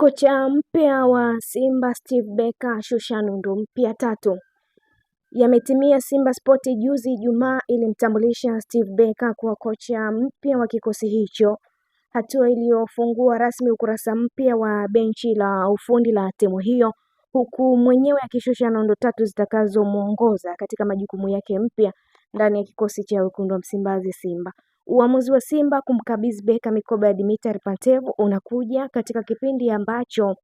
Kocha mpya wa Simba Steve Barker ashusha nundu mpya tatu. Yametimia Simba Sport juzi Ijumaa ilimtambulisha Steve Barker kuwa kocha mpya wa kikosi hicho, hatua iliyofungua rasmi ukurasa mpya wa benchi la ufundi la timu hiyo, huku mwenyewe akishusha nundu tatu zitakazomuongoza katika majukumu yake mpya ndani ya kikosi cha wekundu wa Msimbazi Simba. Uamuzi wa Simba kumkabidhi Barker mikoba ya Dimitar Pantev unakuja katika kipindi ambacho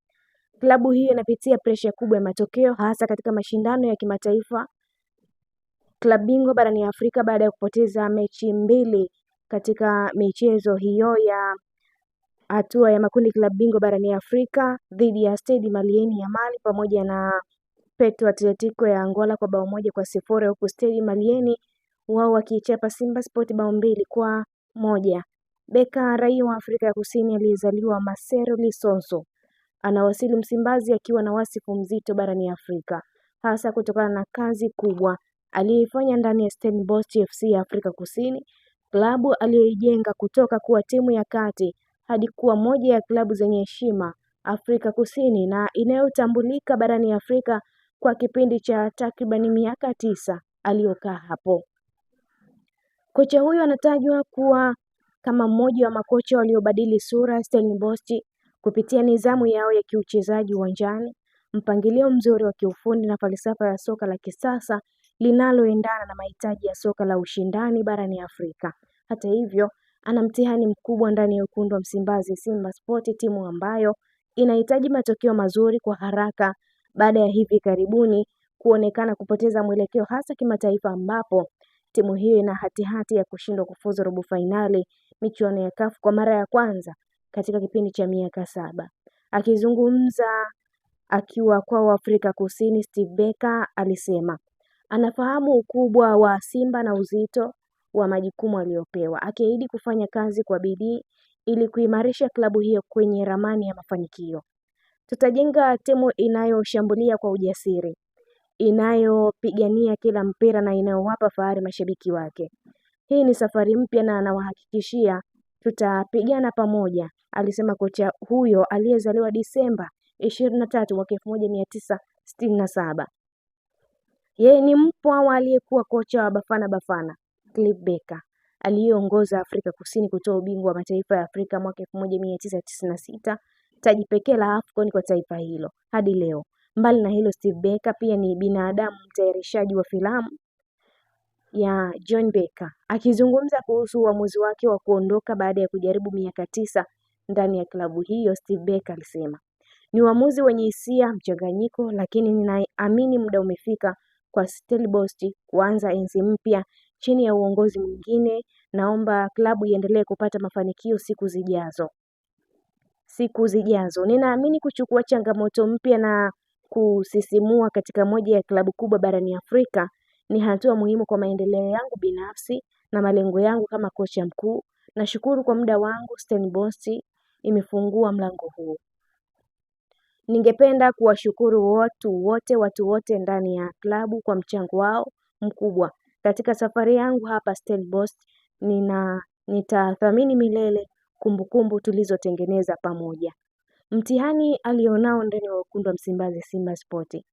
klabu hiyo inapitia presha kubwa ya matokeo, hasa katika mashindano ya kimataifa klabu bingwa barani Afrika baada ya kupoteza mechi mbili katika michezo hiyo ya hatua ya makundi klabu bingwa barani Afrika dhidi ya Stade Malien ya Mali pamoja na Petro Atletico ya Angola kwa bao 1-0, huku Stade Malien wao wakiichapa Simba Sport bao 2-1. Barker, raia wa Afrika ya Kusini aliyezaliwa Maseru Lisonso, anawasili Msimbazi akiwa na wasifu mzito barani Afrika, hasa kutokana na kazi kubwa aliyoifanya ndani ya Stellenbosch FC ya Afrika Kusini, klabu aliyoijenga kutoka kuwa timu ya kati hadi kuwa moja ya klabu zenye heshima Afrika Kusini na inayotambulika barani Afrika kwa kipindi cha takriban miaka 9 aliyokaa hapo. Kocha huyo anatajwa kuwa kama mmoja wa makocha waliobadili sura Stellenbosch kupitia nidhamu yao ya kiuchezaji uwanjani, mpangilio mzuri wa kiufundi na falsafa ya soka la kisasa linaloendana na mahitaji ya soka la ushindani barani Afrika. Hata hivyo, ana mtihani mkubwa ndani ya wekundu wa Msimbazi Simba Sport, timu ambayo inahitaji matokeo mazuri kwa haraka baada ya hivi karibuni kuonekana kupoteza mwelekeo hasa kimataifa, ambapo timu hiyo ina hatihati ya kushindwa kufuzu robo fainali michuano ya CAF kwa mara ya kwanza katika kipindi cha miaka 7. Akizungumza akiwa kwao Afrika Kusini, Steve Barker alisema anafahamu ukubwa wa Simba na uzito wa majukumu aliyopewa, akiahidi kufanya kazi kwa bidii ili kuimarisha klabu hiyo kwenye ramani ya mafanikio. Tutajenga timu inayoshambulia kwa ujasiri, inayopigania kila mpira na inayowapa fahari mashabiki wake. Hii ni safari mpya na anawahakikishia tutapigana pamoja, alisema kocha huyo aliyezaliwa Disemba 23 mwaka 1967. Yeye ni mpwa wa aliyekuwa kocha wa Bafana Steve Barker aliyeongoza Afrika Kusini kutoa ubingwa wa mataifa ya Afrika mwaka 1996, taji pekee la AFCON kwa taifa hilo hadi leo. Mbali na hilo, Steve Barker pia ni binadamu, mtayarishaji wa filamu ya John Barker. Akizungumza kuhusu uamuzi wake wa kuondoka baada ya kujaribu miaka 9 ndani ya klabu hiyo, Steve Barker alisema ni uamuzi wenye hisia mchanganyiko, lakini ninaamini muda umefika kwa Stellenbosch kuanza enzi mpya chini ya uongozi mwingine. Naomba klabu iendelee kupata mafanikio siku zijazo. Ninaamini kuchukua changamoto mpya na kusisimua katika moja ya klabu kubwa barani Afrika ni hatua muhimu kwa maendeleo yangu binafsi na malengo yangu kama kocha mkuu. Nashukuru kwa muda wangu, Stellenbosch imefungua mlango huu. Ningependa kuwashukuru watu wote ndani ya klabu kwa mchango wao mkubwa katika safari yangu hapa Stellenbosch. Nitathamini milele kumbukumbu tulizotengeneza pamoja. Mtihani alionao ndani ya wekundu wa Msimbazi Simba Sport.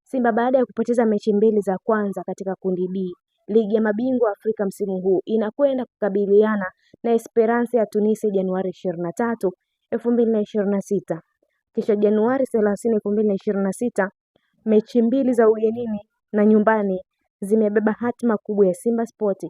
Simba baada ya kupoteza mechi mbili za kwanza katika kundi B ligi ya mabingwa Afrika msimu huu inakwenda kukabiliana na Esperance ya Tunisia Januari 23, 2026. Kisha Januari 30, 2026, mechi mbili za ugenini na nyumbani zimebeba hatima kubwa ya Simba Sport,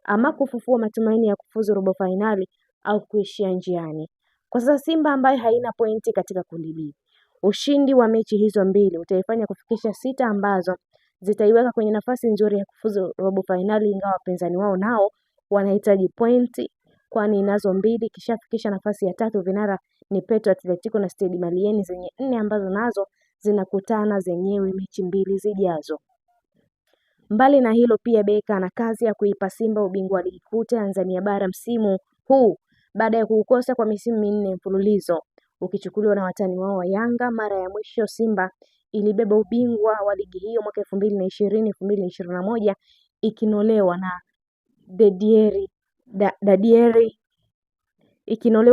ama kufufua matumaini ya kufuzu robo fainali au kuishia njiani. Kwa sasa Simba ambaye haina pointi katika kundi B, ushindi wa mechi hizo mbili utaifanya kufikisha 6 ambazo zitaiweka kwenye nafasi nzuri ya kufuzu robo fainali, ingawa wapinzani wao nao wanahitaji pointi, kwani nazo mbili. Kishafikisha nafasi ya 3 vinara ni Petro Atletico na Stade Malien zenye 4 ambazo nazo zinakutana zenyewe mechi mbili zijazo. Mbali na hilo, pia Barker ana kazi ya kuipa Simba ubingwa wa ligi kuu Tanzania bara msimu huu baada ya kuukosa kwa misimu 4 mfululizo ukichukuliwa na watani wao wa Yanga. Mara ya mwisho Simba ilibeba ubingwa wa ligi hiyo mwaka 2020-2021 ikinolewa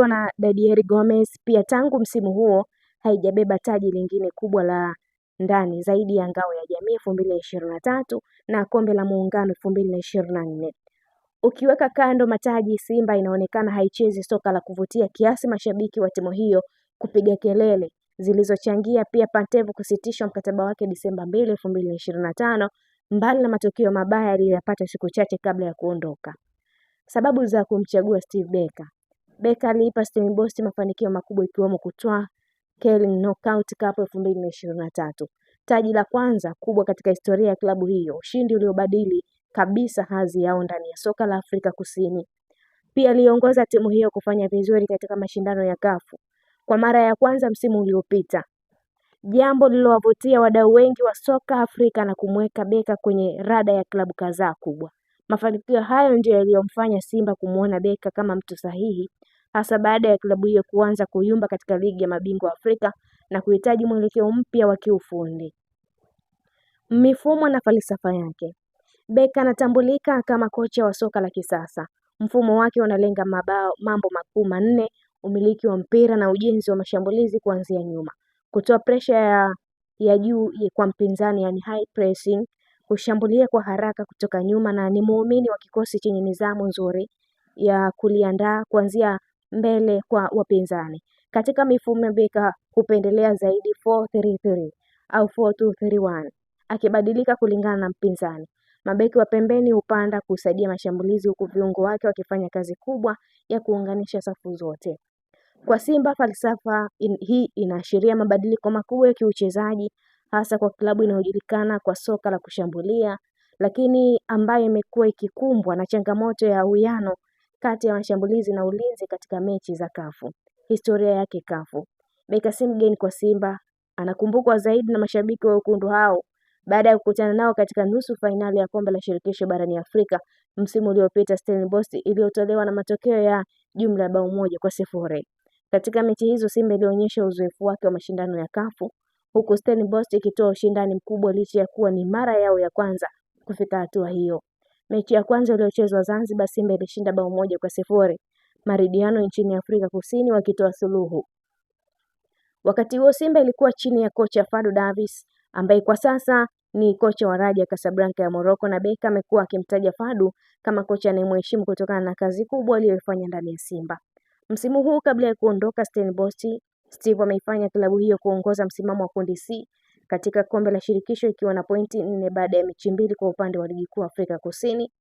na Dadieri Gomez. Pia tangu msimu huo haijabeba taji lingine kubwa la ndani zaidi ya Ngao ya Jamii 2023 na Kombe la Muungano 2024. Ukiweka kando mataji, Simba inaonekana haichezi soka la kuvutia kiasi mashabiki wa timu hiyo kupiga kelele, zilizochangia pia Pantev kusitisha mkataba wake Disemba 2, 2025, mbali na matukio mabaya aliyopata siku chache kabla ya kuondoka. Sababu za kumchagua Steve Barker. Barker aliipa Stellenbosch mafanikio makubwa ikiwemo kutwaa Carling Knockout Cup 2023, taji la kwanza kubwa katika historia ya klabu hiyo, ushindi uliobadili kabisa hadhi yao ndani ya soka la Afrika Kusini. Pia aliongoza timu hiyo kufanya vizuri katika mashindano ya CAF kwa mara ya kwanza msimu uliopita, jambo lililowavutia wadau wengi wa soka Afrika na kumweka Barker kwenye rada ya klabu kadhaa kubwa. Mafanikio hayo ndio yaliyomfanya Simba kumuona Barker kama mtu sahihi, hasa baada ya klabu hiyo kuanza kuyumba katika ligi ya mabingwa Afrika na kuhitaji mwelekeo mpya wa kiufundi. Mifumo na falsafa yake. Barker anatambulika kama kocha wa soka la kisasa. Mfumo wake unalenga mambo makuu manne: umiliki wa mpira na ujenzi wa mashambulizi kuanzia nyuma, kutoa presha ya juu kwa mpinzani, yani high pressing, kushambulia kwa haraka kutoka nyuma, na ni muumini wa kikosi chenye nidhamu nzuri ya kuliandaa kuanzia mbele kwa wapinzani. Katika mifumo ya Barker hupendelea zaidi 4-3-3 au 4-2-3-1, akibadilika kulingana na mpinzani. Mabeki wa pembeni hupanda kusaidia mashambulizi huku viungo wake wakifanya kazi kubwa ya kuunganisha safu zote. Kwa Simba, falsafa hii inaashiria mabadiliko makubwa ya kiuchezaji, hasa kwa klabu inayojulikana kwa soka la kushambulia, lakini ambayo imekuwa ikikumbwa na changamoto ya uwiano kati ya mashambulizi na ulinzi katika mechi za CAF. Historia yake CAF. Barker si mgeni kwa Simba, anakumbukwa zaidi na mashabiki wa wekundu hao baada ya kukutana nao katika nusu fainali ya Kombe la Shirikisho barani Afrika msimu uliopita, Stellenbosch iliyotolewa na matokeo ya jumla ya 1-0. Katika mechi hizo Simba ilionyesha uzoefu wake wa mashindano ya CAF, huku Stellenbosch ikitoa ushindani mkubwa licha ya kuwa ni mara yao ya kwanza kufika hatua hiyo. Mechi ya kwanza iliyochezwa Zanzibar, Simba ilishinda 1-0, marudiano nchini Afrika Kusini wakitoa suluhu. Wakati huo Simba ilikuwa chini ya kocha Fadlu Davis ambaye kwa sasa ni kocha wa Raja Casablanca ya Morocco, na Barker amekuwa akimtaja Fadlu kama kocha anayemheshimu kutokana na kazi kubwa aliyofanya ndani ya Simba. Msimu huu kabla ya kuondoka Stellenbosch, Steve ameifanya klabu hiyo kuongoza msimamo wa kundi C katika Kombe la Shirikisho ikiwa na pointi 4 baada ya mechi 2 kwa upande wa Ligi Kuu Afrika Kusini.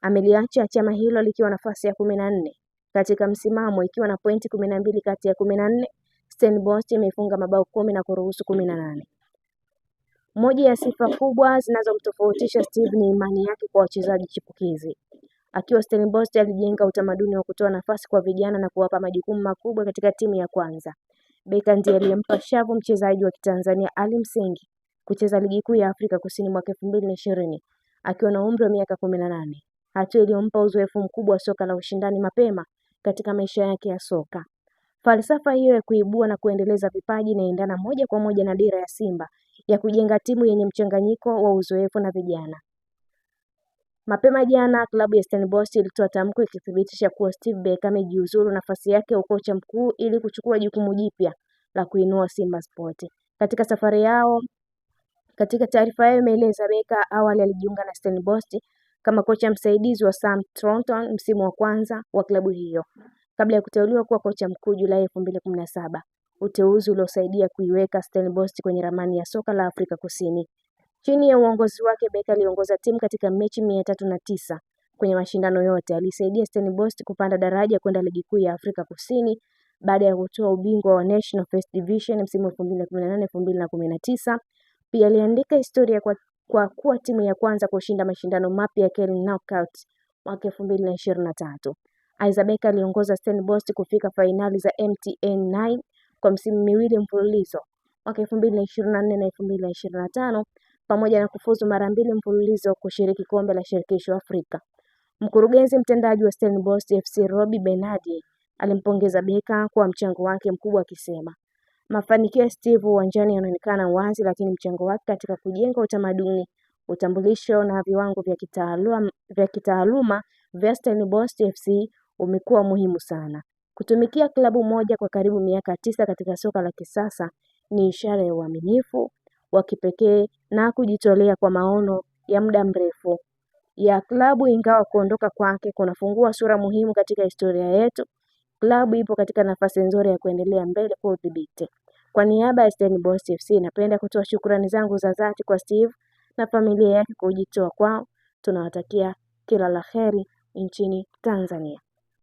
Ameliacha chama hilo likiwa nafasi ya 14 katika msimamo ikiwa na pointi 12 kati ya 14. Stellenbosch imefunga mabao 10 na kuruhusu 18. Moja ya sifa kubwa zinazomtofautisha Steve ni imani yake kwa wachezaji chipukizi. Akiwa Stellenbosch alijenga utamaduni wa kutoa nafasi kwa vijana na kuwapa majukumu makubwa katika timu ya kwanza. Barker ndiye aliyempa shavu mchezaji wa Kitanzania Ali Msengi kucheza Ligi Kuu ya Afrika Kusini mwaka 2020 akiwa na umri wa miaka 18, hatua iliyompa uzoefu mkubwa wa soka la ushindani mapema katika maisha yake ya soka. Falsafa hiyo ya kuibua na kuendeleza vipaji inaendana moja kwa moja na dira ya Simba ya kujenga timu yenye mchanganyiko wa uzoefu na vijana. Mapema jana klabu ya Stellenbosch ilitoa tamko ikithibitisha kuwa Steve Barker amejiuzulu nafasi yake ya ukocha mkuu ili kuchukua jukumu jipya la kuinua Simba Sport. Katika taarifa yao imeeleza Barker awali alijiunga na Stellenbosch kama kocha msaidizi wa Sam Thornton msimu wa kwanza wa klabu hiyo kabla ya kuteuliwa kuwa kocha mkuu Julai 2017. Uteuzi uliosaidia kuiweka Stellenbosch kwenye ramani ya soka la Afrika Kusini. Chini ya uongozi wake Barker aliongoza timu katika mechi 309 kwenye mashindano yote. Alisaidia Stellenbosch kupanda daraja kwenda Ligi Kuu ya Afrika Kusini baada ya kutoa ubingwa wa National First Division msimu 2018-2019. Pia aliandika historia kwa kuwa timu ya kwanza kushinda mashindano mapya ya Carling Knockout mwaka 2023. Barker aliongoza Stellenbosch kufika fainali za MTN 9 kwa msimu miwili mfululizo mwaka 2024 na 2025 pamoja na kufuzu mara 2 mfululizo kushiriki Kombe la Shirikisho Afrika. Mkurugenzi mtendaji wa Stellenbosch FC Robbie Bernardi alimpongeza Barker kwa mchango wake mkubwa akisema, mafanikio ya Steve uwanjani yanaonekana wazi, lakini mchango wake katika kujenga utamaduni, utambulisho na viwango vya kitaaluma vya Stellenbosch FC umekuwa muhimu sana. Kutumikia klabu moja kwa karibu miaka 9 katika soka la kisasa ni ishara ya uaminifu wa kipekee na kujitolea kwa maono ya muda mrefu ya klabu. Ingawa kuondoka kwake kunafungua sura muhimu katika historia yetu, klabu ipo katika nafasi nzuri ya kuendelea mbele kwa udhibiti. Kwa niaba ya Stellenbosch FC napenda kutoa shukrani zangu za dhati kwa Steve na familia yake kwa kujitoa kwao. Tunawatakia kila la heri nchini Tanzania.